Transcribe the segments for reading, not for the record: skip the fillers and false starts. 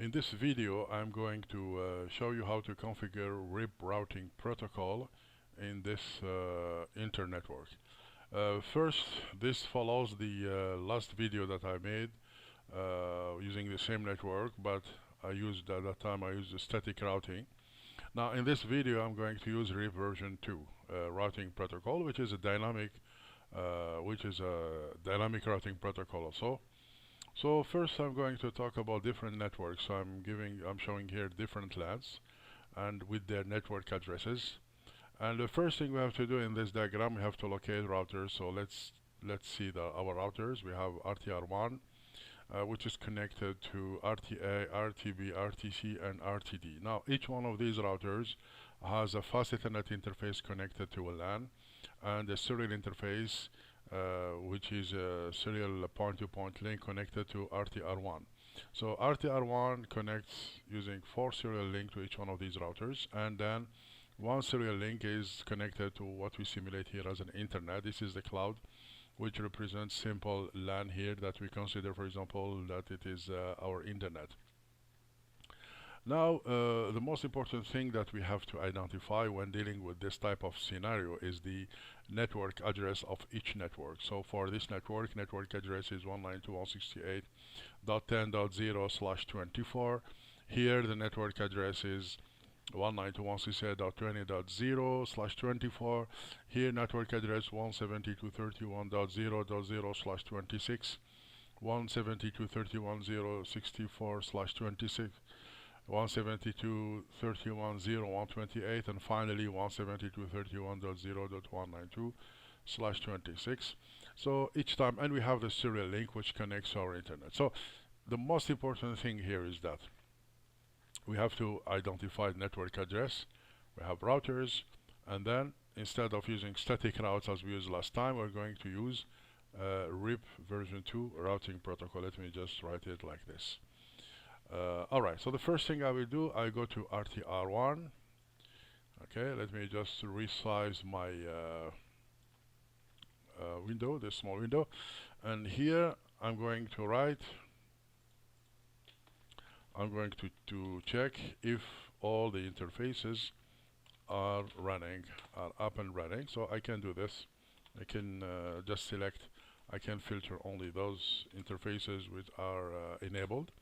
In this video, I'm going to show you how to configure RIP routing protocol in this internetwork. First, this follows the last video that I made using the same network, but at that time I used the static routing. Now in this video, I'm going to use RIP version 2 routing protocol, which is a dynamic routing protocol also. So first I'm going to talk about different networks. So I'm showing here different LANs and with their network addresses. And the first thing we have to do in this diagram, we have to locate routers. So let's see our routers. We have RTR1, which is connected to RTA, RTB, RTC, and RTD. Now each one of these routers has a fast Ethernet interface connected to a LAN and a serial interface which is a serial point-to-point link connected to RTR1. So RTR1 connects using 4 serial links to each one of these routers, and then one serial link is connected to what we simulate here as an internet. This is the cloud, which represents simple LAN here that we consider, for example, that it is our internet. Now, the most important thing that we have to identify when dealing with this type of scenario is the network address of each network. So for this network address is 192.168.10.0/24. Here the network address is 192.168.20.0/24. Here network address 172.31.0.0/26, 172.31.0.64/26, 172.31.0.128, and finally 172.31.0.192/26. So each time, and we have the serial link which connects our internet. So the most important thing here is that we have to identify network address. We have routers, and then instead of using static routes as we used last time, we're going to use RIP version 2 routing protocol. Let me just write it like this. Alright, so the first thing I will do, I go to RTR1. Okay, let me just resize my window, this small window, and here I'm going to check if all the interfaces are up and running. So I can do this. I can just select, I can filter only those interfaces which are enabled.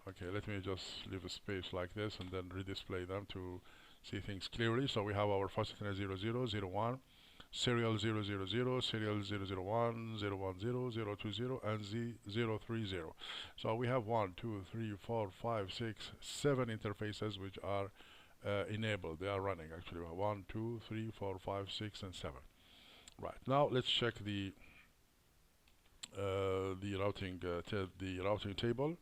Okay, let me just leave a space like this and then redisplay them to see things clearly. So we have our fast Ethernet 0001, serial 000, serial 001, 010, 020, and Z030. So we have 1, 2, 3, 4, 5, 6, 7 interfaces which are enabled. They are running actually. 1, 2, 3, 4, 5, 6, and 7. Right, now let's check the routing table.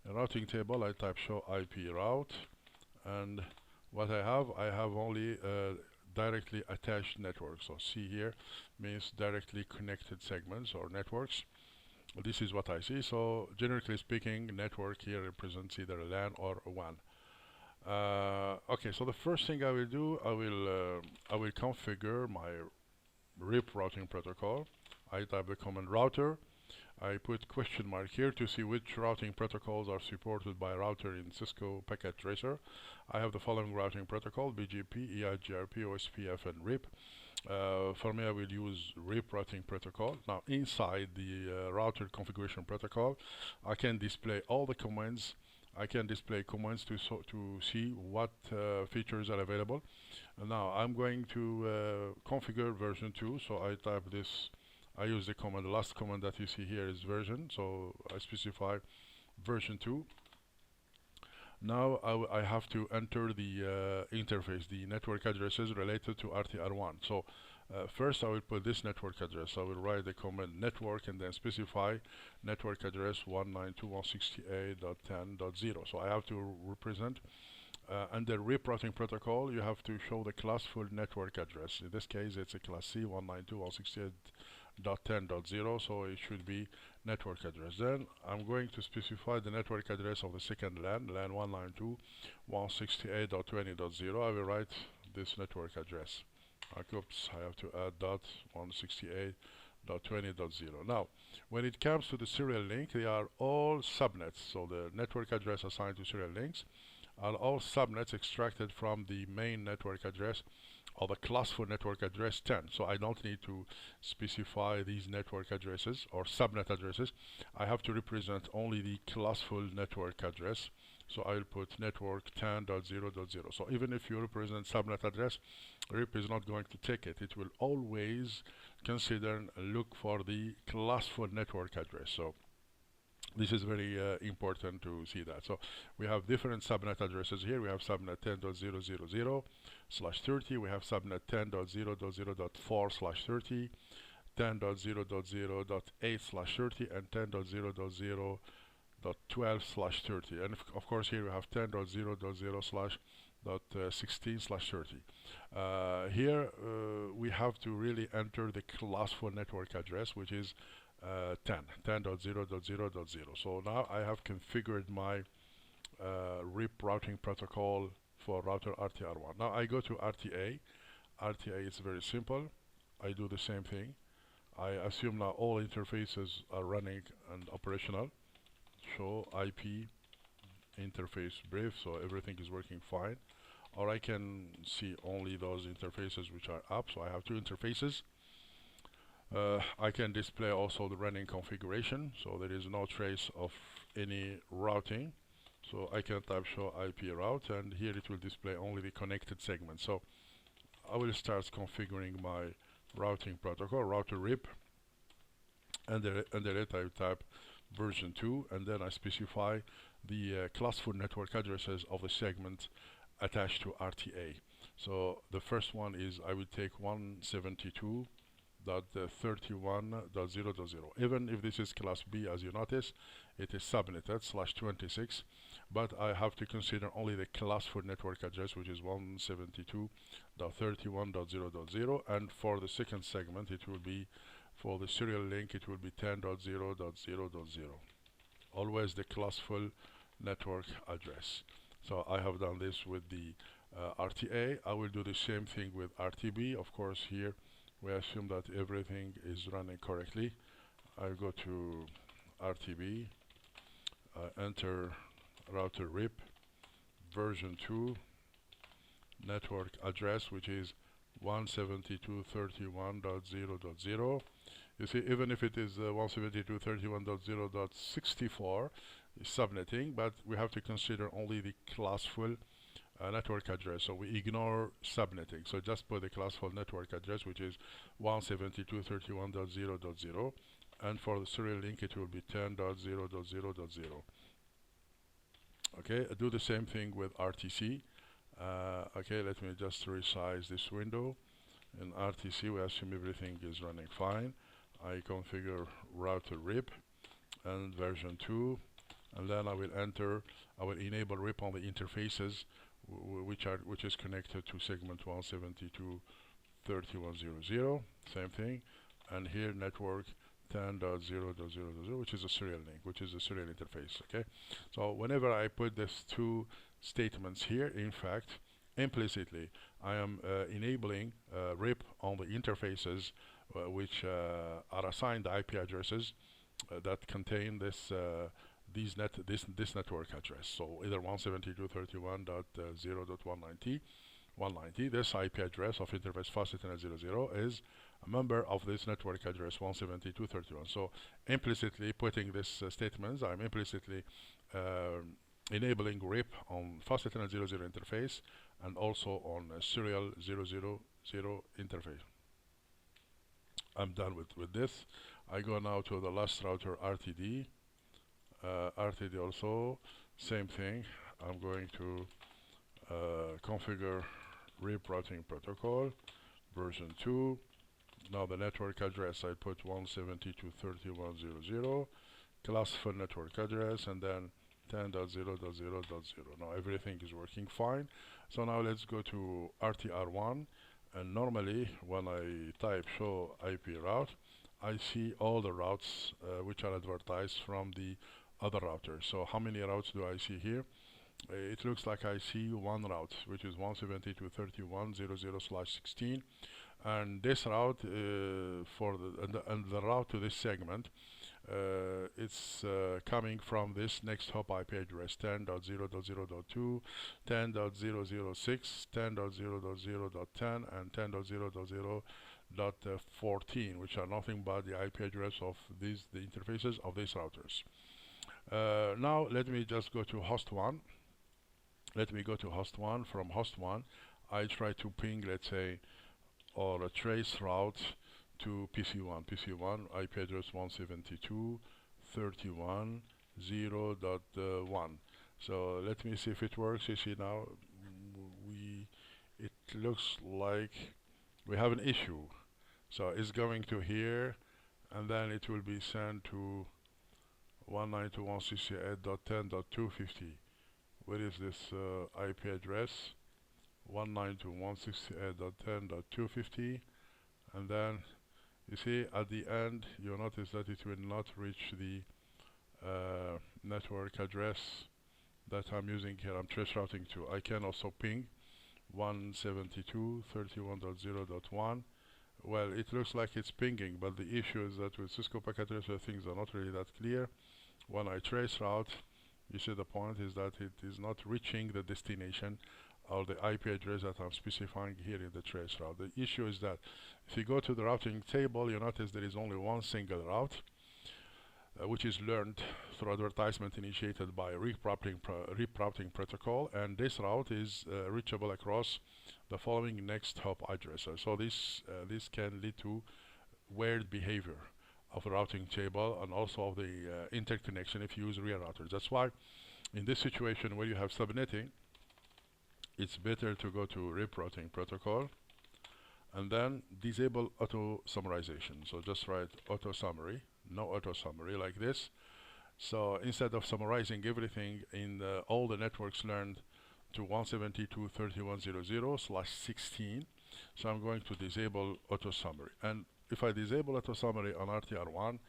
In routing table, I type show IP route, and what I have only directly attached networks. So C here means directly connected segments or networks. This is what I see. So generically speaking, network here represents either a LAN or a WAN. Okay, so the first thing I will do, I will configure my RIP routing protocol. I type the command router. I put question mark here to see which routing protocols are supported by a router in Cisco Packet Tracer. I have the following routing protocol: BGP, EIGRP, OSPF, and RIP. For me, I will use RIP routing protocol. Now, inside the router configuration protocol, I can display all the commands. I can display commands to see what features are available. Now, I'm going to configure version 2, so I type this. I use the command, the last command that you see here is version, so I specify version 2. Now I have to enter the interface, the network addresses related to RTR1. So first I will put this network address. I will write the command network and then specify network address 192.168.10.0. So I have to represent under RIP routing protocol, you have to show the classful network address. In this case, it's a class C 192.168.10.0, so it should be network address. Then I'm going to specify the network address of the second LAN, LAN 192.168.20.0. I will write this network address. Oops, I have to add dot 168 20.0. Now, when it comes to the serial link, they are all subnets. So the network address assigned to serial links are all subnets extracted from the main network address or the classful network address 10. So I don't need to specify these network addresses or subnet addresses. I have to represent only the classful network address. So I'll put network 10.0.0. So even if you represent subnet address, RIP is not going to take it. It will always consider and look for the classful network address. So this is very important to see that. So we have different subnet addresses here. We have subnet 10.0.0/30. We have subnet 10.0.0.4/30, 10.0.0.8/30, and 10.0.0.12/30. And of course here we have 10.0.0/16/30. Here we have to really enter the classful network address, which is 10.0.0.0. So now I have configured my RIP routing protocol for router RTR1. Now I go to RTA. RTA is very simple. I do the same thing. I assume now all interfaces are running and operational. Show IP interface brief, so everything is working fine. Or I can see only those interfaces which are up. So I have two interfaces. I can display also the running configuration, so there is no trace of any routing. So I can type show IP route, and here it will display only the connected segment. So I will start configuring my routing protocol, router RIP. Under it I type version 2, and then I specify the classful network addresses of the segment attached to RTA. So the first one is I will take 172.31.0.0. Even if this is class B, as you notice, it is subnetted /26, but I have to consider only the classful network address, which is 172.31.0.0, and for the second segment it will be, for the serial link, it will be 10.0.0.0. Always the classful network address. So I have done this with the RTA. I will do the same thing with RTB. Of course, here we assume that everything is running correctly. I'll go to RTB, enter router RIP, version 2, network address, which is 172.31.0.0. You see, even if it is 172.31.0.64 is subnetting, but we have to consider only the classful network address, so we ignore subnetting. So just put the classful network address, which is 172.31.0.0, and for the serial link it will be 10.0.0.0. Okay, do the same thing with RTC. Okay, let me just resize this window. In RTC we assume everything is running fine. I configure router RIP and version 2, and then I will enable RIP on the interfaces which is connected to segment 172.31.0.0. Same thing, and here network 10.0.0.0, which is a serial link, which is a serial interface. Okay, so whenever I put these two statements here, in fact, implicitly I am enabling RIP on the interfaces which are assigned IP addresses that contain this network address. So either 172.31.0.190. This IP address of interface fast Ethernet 00 is a member of this network address 172.31. So implicitly putting this statements, I'm implicitly enabling RIP on fast Ethernet 00 interface and also on serial 000 interface. I'm done with this. I go now to the last router, RTD. RTD also, same thing. I'm going to configure RIP routing protocol, version 2. Now the network address, I put 172.31.0.0, classful network address, and then 10.0.0.0. Now everything is working fine. So now let's go to RTR1, and normally when I type show IP route, I see all the routes which are advertised from the other routers. So how many routes do I see here? It looks like I see one route, which is 172.31.0.0/16. And this route and the route to this segment, it's coming from this next hop IP address 10.0.0.2, 10.0.0.6, 10.0.0.10, and 10.0.0.14, which are nothing but the IP address of the interfaces of these routers. Now let me just go to host 1. Let me go to host 1. From host 1, I try to ping, let's say, or a trace route to PC1. PC1 IP address 172.31.0.1. So let me see if it works. You see now, it looks like we have an issue. So it's going to here, and then it will be sent to 192.168.10.250. Where is this IP address? 192.168.10.250, and then you see at the end you notice that it will not reach the network address that I'm using here. I'm trace routing to. I can also ping 172.31.0.1. Well, it looks like it's pinging, but the issue is that with Cisco packet tracer things are not really that clear. When I trace route, you see the point is that it is not reaching the destination or the IP address that I'm specifying here in the trace route. The issue is that if you go to the routing table, you notice there is only one single route, which is learned through advertisement initiated by RIProuting protocol, and this route is reachable across the following next hop addresses. So this can lead to weird behavior of the routing table and also of the interconnection if you use real routers. That's why in this situation where you have subnetting, it's better to go to RIProuting protocol and then disable auto-summarization. So just write auto-summary, no auto-summary like this. So instead of summarizing everything in all the networks learned to 172.31.0.0/16, so I'm going to disable auto-summary. And if I disable auto-summary on RTR1,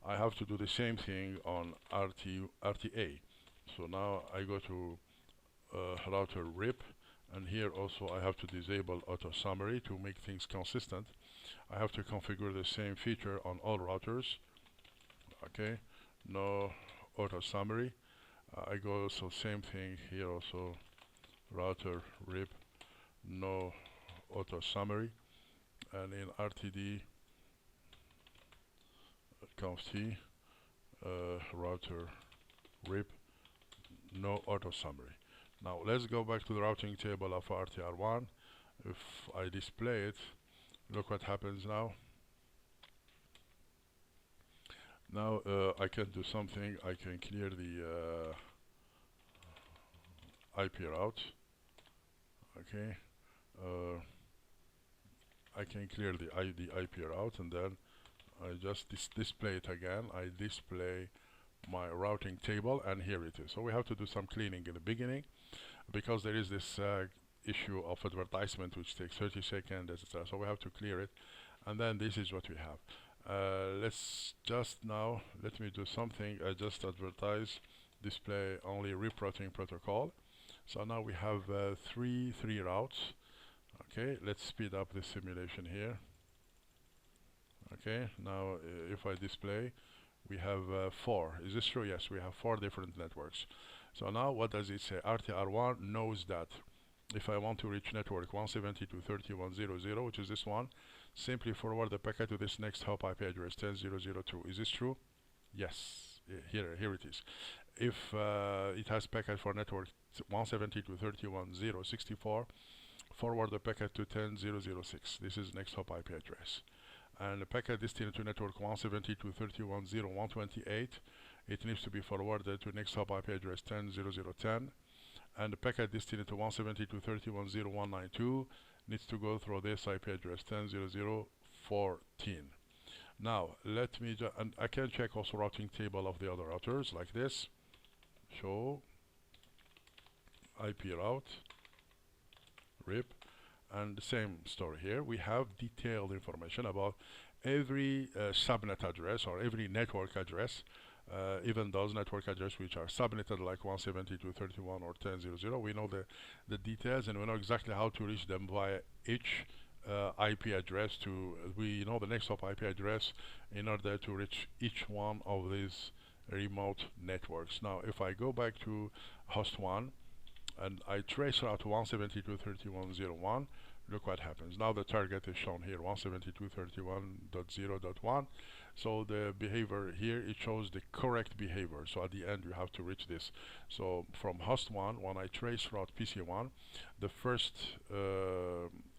I have to do the same thing on RTA. So now I go to router RIP, and here also I have to disable auto-summary to make things consistent. I have to configure the same feature on all routers. Okay, no auto-summary. I go also same thing here also, router RIP, no auto-summary, and in RTD const router RIP, no auto-summary. Now let's go back to the routing table of RTR1. If I display it, look what happens now. Now I can do something. I can clear the IP route. Okay, I can clear the IP route, and then I just display it again. I display my routing table, and here it is. So we have to do some cleaning in the beginning because there is this issue of advertisement which takes 30 seconds, etc. So we have to clear it, and then this is what we have. Let's just now, let me do something. I just advertise display only RIProuting protocol. So now we have three routes. Okay, let's speed up the simulation here. Okay, now if I display, we have 4. Is this true? Yes, we have 4 different networks. So now what does it say? RTR1 knows that if I want to reach network 172.31.0.0, which is this one, simply forward the packet to this next hop IP address 10.0.0.2. Is this true? Yes, here it is. If it has packet for network 172.31.0.64, forward the packet to 10.0.0.6. This is next hop IP address. And the packet destined to network 172.31.0.128, it needs to be forwarded to next hop IP address 10.0.0.10. And the packet destined to 172.31.0.192 needs to go through this IP address 10.0.0.14. Now let me and I can check also routing table of the other routers like this. Show IP route RIP, and the same story here. We have detailed information about every subnet address or every network address, even those network addresses which are subnetted like 172.31 or 10.0.0. We know the details, and we know exactly how to reach them via each IP address to, we know the next hop IP address in order to reach each one of these remote networks. Now if I go back to host 1 and I trace route 172.31.0.1, look what happens. Now the target is shown here, 172.31.0.1. So the behavior here, it shows the correct behavior. So at the end you have to reach this. So from host 1, when I trace route PC1, the first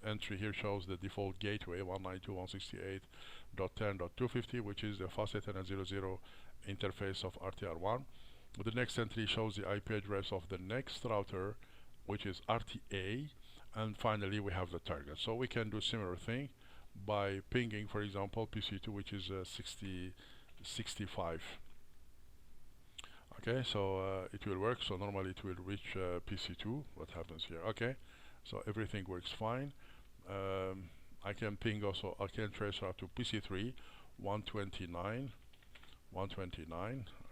entry here shows the default gateway 192.168.10.250, which is the fast Ethernet 00 interface of RTR1. The next entry shows the IP address of the next router, which is RTA, and finally we have the target. So we can do similar thing by pinging, for example, PC2, which is 65. Okay, so it will work. So normally it will reach PC2. What happens here? Okay, so everything works fine. I can ping also, I can trace out to PC3 129.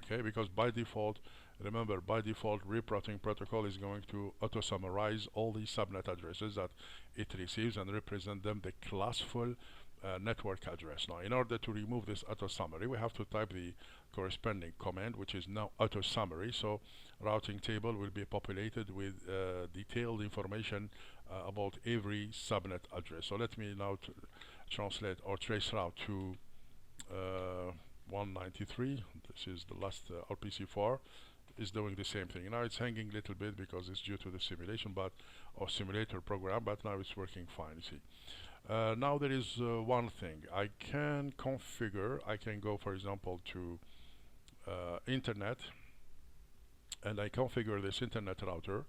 Okay, because by default, remember, by default RIP routing protocol is going to auto-summarize all the subnet addresses that it receives and represent them the classful network address. Now in order to remove this auto-summary, we have to type the corresponding command, which is now auto-summary. So routing table will be populated with detailed information about every subnet address. So let me now translate or trace route to 193. This is the last RPC4 is doing the same thing. Now it's hanging a little bit because it's due to the simulation or simulator program, but now it's working fine, you see. Now there is one thing I can configure. I can go, for example, to internet, and I configure this internet router,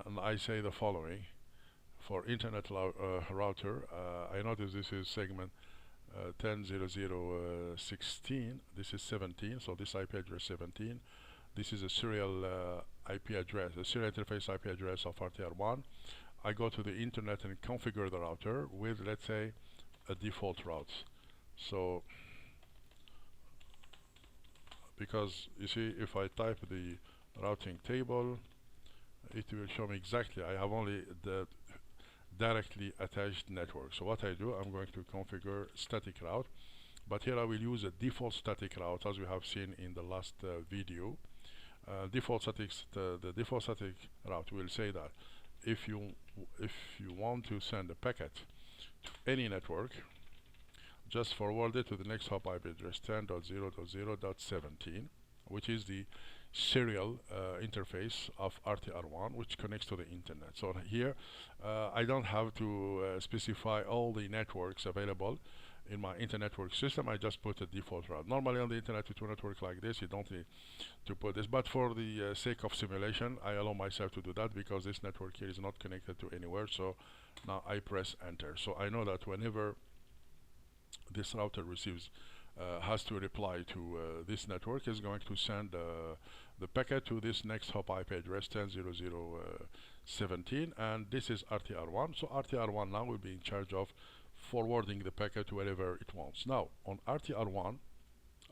and I say the following. For internet router, I notice this is segment 10.0.0.16. This is 17, so this IP address 17. This is a serial IP address, a serial interface IP address of RTR1. I go to the internet and configure the router with, let's say, a default route. So because you see, if I type the routing table, it will show me exactly. I have only the directly attached network. So what I do, I'm going to configure static route, but here I will use a default static route, as we have seen in the last video. The default static route will say that if you want to send a packet to any network, just forward it to the next hop IP address 10.0.0.17, which is the serial interface of RTR1, which connects to the internet. So here I don't have to specify all the networks available in my internetwork system. I just put a default route. Normally on the internet with a network like this, you don't need to put this, but for the sake of simulation, I allow myself to do that because this network here is not connected to anywhere. So now I press enter. So I know that whenever this router receives has to reply to this network, is going to send the packet to this next hop IP address 10.0.0.17, and this is RTR1. So RTR1 now will be in charge of forwarding the packet to wherever it wants. Now on RTR1,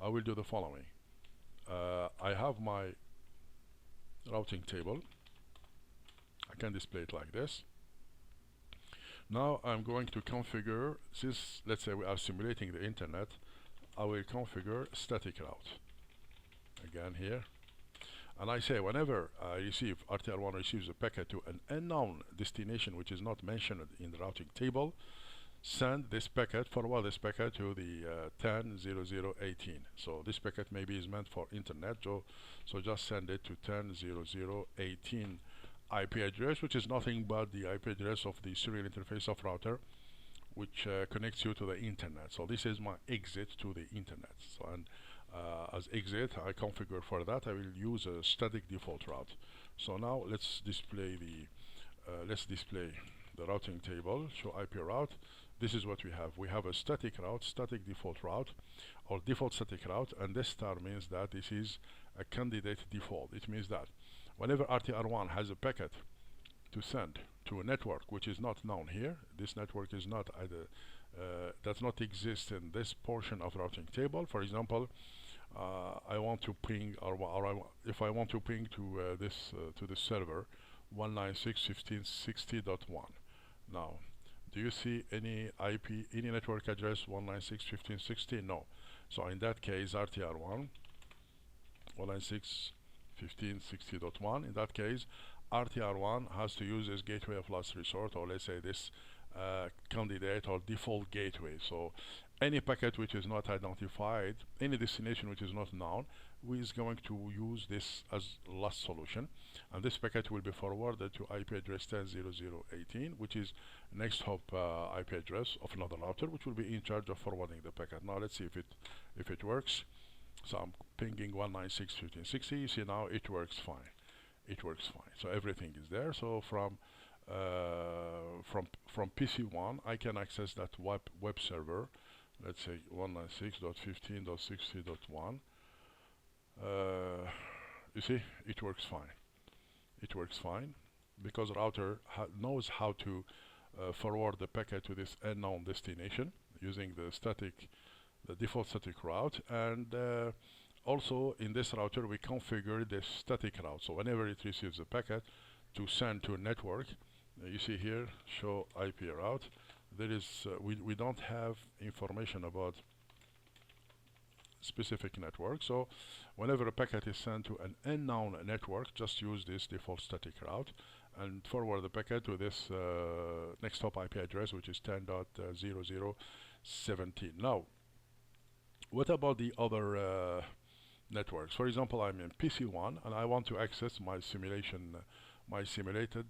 I will do the following. I have my routing table. I can display it like this. Now I'm going to configure, since let's say we are simulating the internet, I will configure static route again here, and I say whenever I receive RTR1 receives a packet to an unknown destination which is not mentioned in the routing table, send this packet, forward this packet to the 10.0.0.18. So this packet maybe is meant for internet, so just send it to 10.0.0.18 IP address, which is nothing but the IP address of the serial interface of router, which connects you to the internet. So this is my exit to the internet. So and as exit, I configure for that. I will use a static default route. So now let's display the routing table. Show IP route. This is what we have. We have a static route, static default route, or default static route, and this star means that this is a candidate default. It means that whenever RTR1 has a packet to send to a network which is not known here, this network is not either does not exist in this portion of routing table. For example, I want to ping, if I want to ping to this server 196.15.60.1. Now Do you see any any network address 196.15.60? No. So in that case, RTR1 196.15.60.1. In that case, RTR1 has to use this gateway of last resort, or let's say this candidate or default gateway. So any packet which is not identified, any destination which is not known, we is going to use this as last solution, and this packet will be forwarded to IP address 10.0.0.18, which is next hop IP address of another router, which will be in charge of forwarding the packet. Now let's see if it works. So I'm pinging 196.15.60. You see now it works fine. It works fine. So everything is there. So from PC1, I can access that web server. Let's say 196.15.60.1. You see, it works fine. It works fine because router knows how to forward the packet to this unknown destination using the default static route, and also in this router we configure the static route. So whenever it receives a packet to send to a network, you see here show IP route. There is we don't have information about specific network. So whenever a packet is sent to an unknown network, just use this default static route and forward the packet to this next hop IP address, which is 10.0.0.17. Now, what about the other networks? For example, I'm in PC1 and I want to access my simulated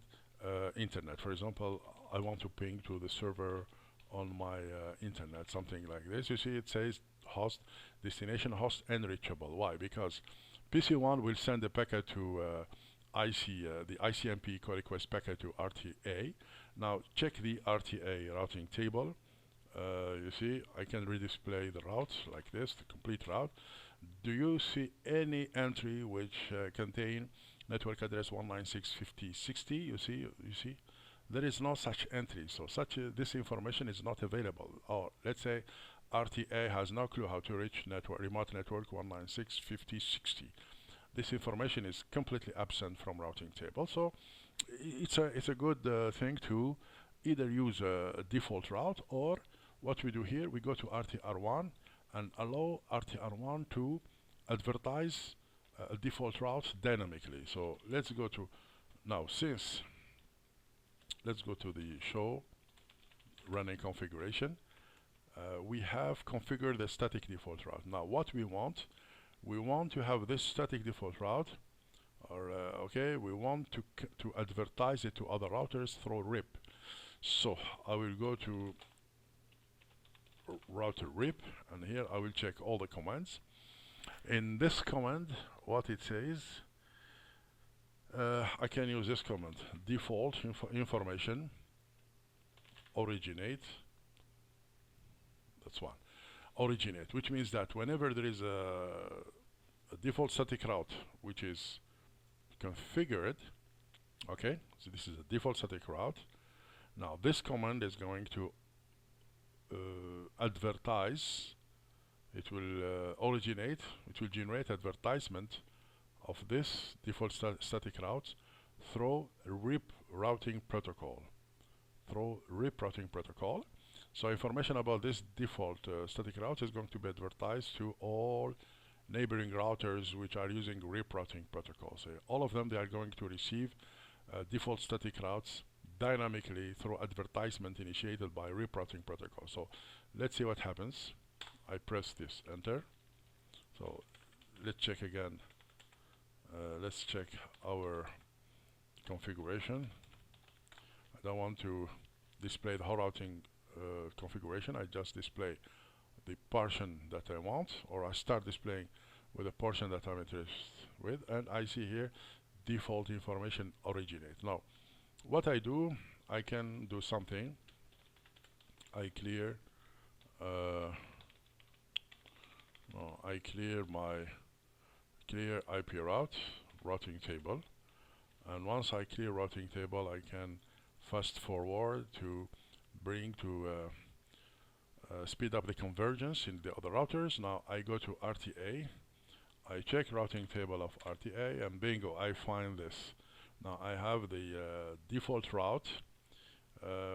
internet. For example, I want to ping to the server on my internet, something like this. You see it says host, destination host unreachable. Why? Because PC1 will send the packet to the ICMP call request packet to RTA. Now check the RTA routing table. You see I can redisplay the route like this, the complete route. Do you see any entry which contain network address 196.50.60? You see there is no such entry, so this information is not available. Or let's say RTA has no clue how to reach remote network 196.50.60. This information is completely absent from routing table. So it's a good thing to either use a default route, or what we do here, we go to RTR1 and allow RTR1 to advertise a default route dynamically. So let's go to let's go to the show running configuration. We have configured the static default route. Now what we want to have this static default route, or we want to advertise it to other routers through RIP. So I will go to router RIP, and here I will check all the commands. In this command, what it says, I can use this command, default information originate. That's one. Originate, which means that whenever there is a default static route which is configured, okay, so this is a default static route. Now this command is going to advertise. It will originate, it will generate advertisement of this default static route through RIP routing protocol. So information about this default static route is going to be advertised to all neighboring routers which are using RIP routing protocol. So all of them, they are going to receive default static routes dynamically through advertisement initiated by RIP routing protocol. So let's see what happens. I press this enter. So let's check again. Let's check our configuration. I don't want to display the whole routing configuration. I just display the portion that I want, or I start displaying with a portion that I'm interested with, and I see here default information originate. Now what I do, I can do something. I clear clear IP routing table, and once I clear routing table, I can fast forward to bring to speed up the convergence in the other routers. Now I go to RTA, I check routing table of RTA, and bingo, I find this. Now I have the default route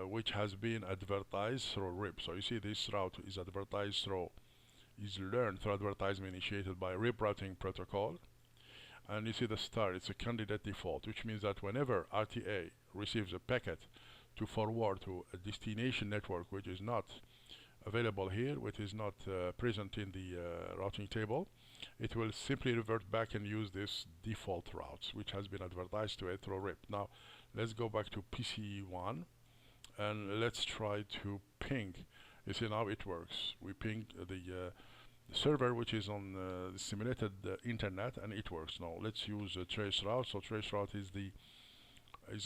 which has been advertised through RIP. So you see this route is advertised through, is learned through advertisement initiated by RIP routing protocol. And you see the star, it's a candidate default, which means that whenever RTA receives a packet to forward to a destination network which is not available here, which is not present in the routing table, it will simply revert back and use this default routes which has been advertised to it through RIP. Now let's go back to PC1 and let's try to ping. You see now it works. We ping the server which is on the simulated internet, and it works. Now let's use a trace route. So trace route is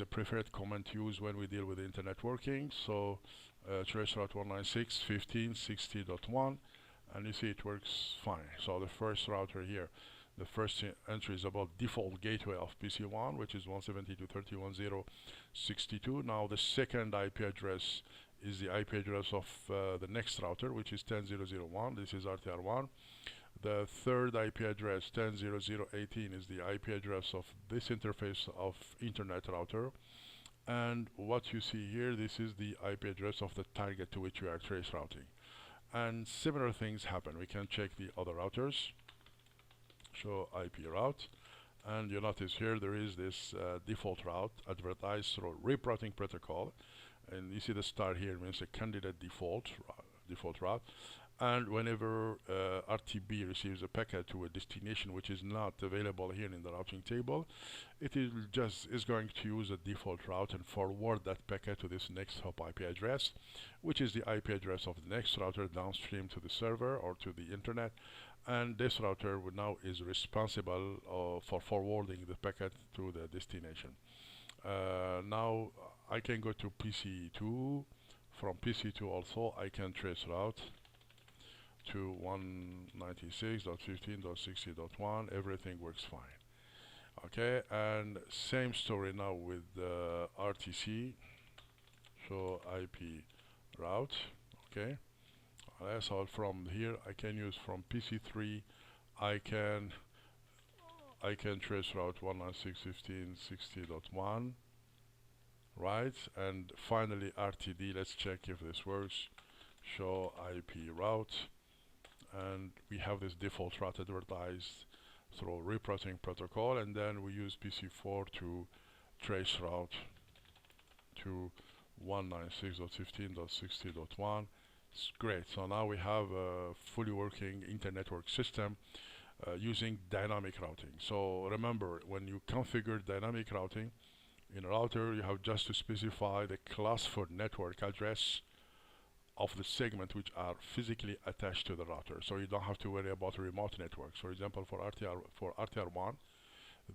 a preferred command to use when we deal with internet working. So trace route 196.15.60.1, and you see it works fine. So the first router here, the first entry is about default gateway of PC1, which is 172.132.1.0.62. Now the second IP address is the IP address of the next router, which is 10.0.0.1. This is RTR1. The third IP address, 10.0.0.18, is the IP address of this interface of internet router. And what you see here, this is the IP address of the target to which we are trace routing. And similar things happen. We can check the other routers. Show IP route. And you notice here there is this default route advertised through RIP routing protocol. And you see the star here means a candidate default route. And whenever RTB receives a packet to a destination which is not available here in the routing table, it is going to use a default route and forward that packet to this next hop IP address, which is the IP address of the next router downstream to the server or to the internet. And this router now is responsible for forwarding the packet to the destination. Now I can go to PC2. From PC2 also I can trace route to 196.15.60.1. Everything works fine. Okay, and same story now with RTC. So IP route. Okay, so from here I can use from PC3. I can trace route 196.15.60.1. Right, and finally RTD. Let's check if this works. Show IP route, and we have this default route advertised through RIP routing protocol, and then we use PC4 to trace route to 196.15.60.1. It's great. So now we have a fully working inter-network system using dynamic routing. So remember, when you configure dynamic routing in a router, you have just to specify the class for network address of the segment which are physically attached to the router. So you don't have to worry about remote networks. For example, for RTR1,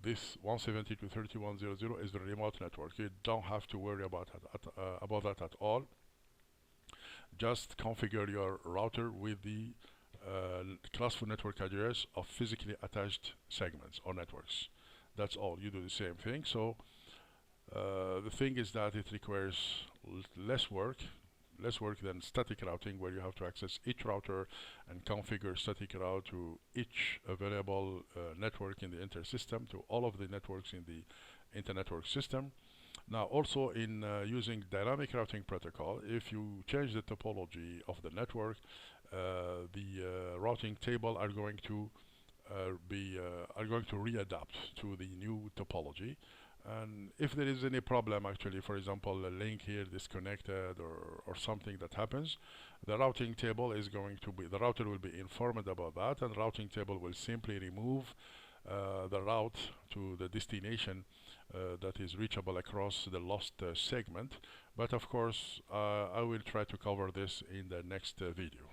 this 172.31.0.0 is the remote network. You don't have to worry about that at all. Just configure your router with the class for network address of physically attached segments or networks. That's all. You do the same thing. So the thing is that it requires less work than static routing, where you have to access each router and configure static route to each available network in the inter-system, to all of the networks in the inter-network system. Now also in using dynamic routing protocol, if you change the topology of the network, the routing table are going to readapt to the new topology. And if there is any problem, actually, for example, a link here disconnected or something that happens, the routing table is going to be, the router will be informed about that, and routing table will simply remove the route to the destination that is reachable across the lost segment. But of course, I will try to cover this in the next video.